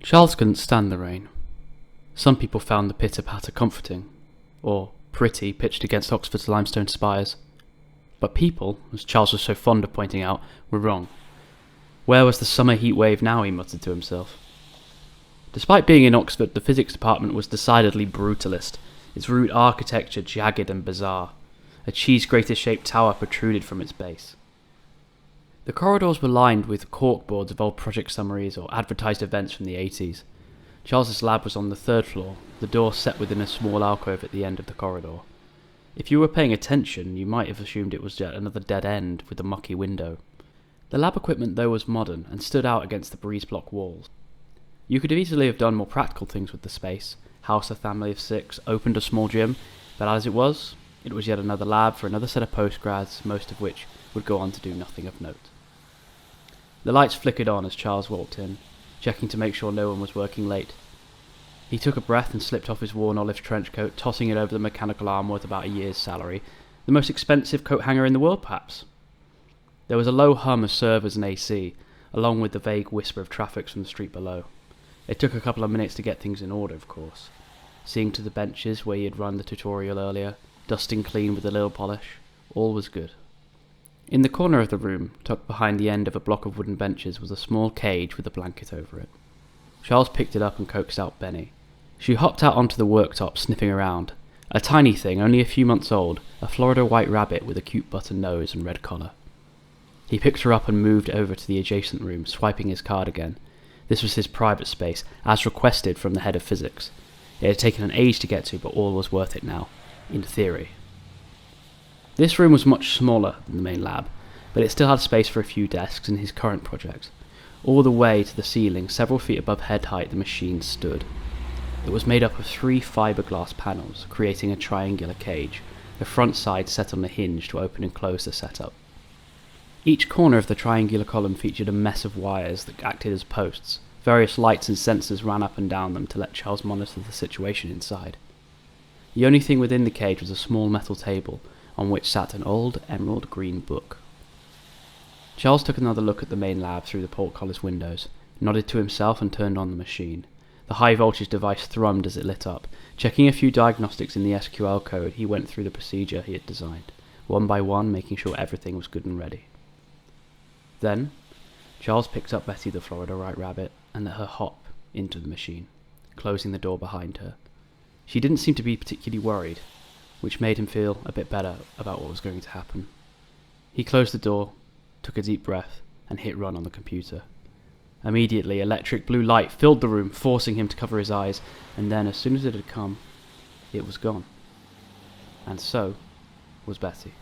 Charles couldn't stand the rain. Some people found the pitter-patter comforting, or pretty pitched against Oxford's limestone spires. But people, as Charles was so fond of pointing out, were wrong. Where was the summer heat wave now, he muttered to himself. Despite being in Oxford, the physics department was decidedly brutalist, its root architecture jagged and bizarre. A cheese-grater-shaped tower protruded from its base. The corridors were lined with corkboards of old project summaries or advertised events from the 80s. Charles's lab was on the third floor, the door set within a small alcove at the end of the corridor. If you were paying attention, you might have assumed it was yet another dead end with a mucky window. The lab equipment, though, was modern and stood out against the breeze-block walls. You could easily have done more practical things with the space, housed a family of 6, opened a small gym, but as it was yet another lab for another set of postgrads, most of which would go on to do nothing of note. The lights flickered on as Charles walked in, checking to make sure no one was working late. He took a breath and slipped off his worn olive trench coat, tossing it over the mechanical arm worth about a year's salary, the most expensive coat hanger in the world, perhaps. There was a low hum of servers and AC, along with the vague whisper of traffic from the street below. It took a couple of minutes to get things in order, of course. Seeing to the benches where he had run the tutorial earlier, dusting clean with a little polish, all was good. In the corner of the room, tucked behind the end of a block of wooden benches, was a small cage with a blanket over it. Charles picked it up and coaxed out Benny. She hopped out onto the worktop, sniffing around. A tiny thing, only a few months old, a Florida white rabbit with a cute button nose and red collar. He picked her up and moved over to the adjacent room, swiping his card again. This was his private space, as requested from the head of physics. It had taken an age to get to, but all was worth it now, in theory. This room was much smaller than the main lab, but it still had space for a few desks in his current project. All the way to the ceiling, several feet above head height, the machine stood. It was made up of 3 fiberglass panels, creating a triangular cage, the front side set on a hinge to open and close the setup. Each corner of the triangular column featured a mess of wires that acted as posts. Various lights and sensors ran up and down them to let Charles monitor the situation inside. The only thing within the cage was a small metal table, on which sat an old emerald green book. Charles took another look at the main lab through the portcullis windows, nodded to himself and turned on the machine. The high-voltage device thrummed as it lit up. Checking a few diagnostics in the SQL code, he went through the procedure he had designed, one by one, making sure everything was good and ready. Then, Charles picked up Betty the Florida White Rabbit and let her hop into the machine, closing the door behind her. She didn't seem to be particularly worried, which made him feel a bit better about what was going to happen. He closed the door, took a deep breath, and hit run on the computer. Immediately, electric blue light filled the room, forcing him to cover his eyes, and then, as soon as it had come, it was gone. And so was Betty.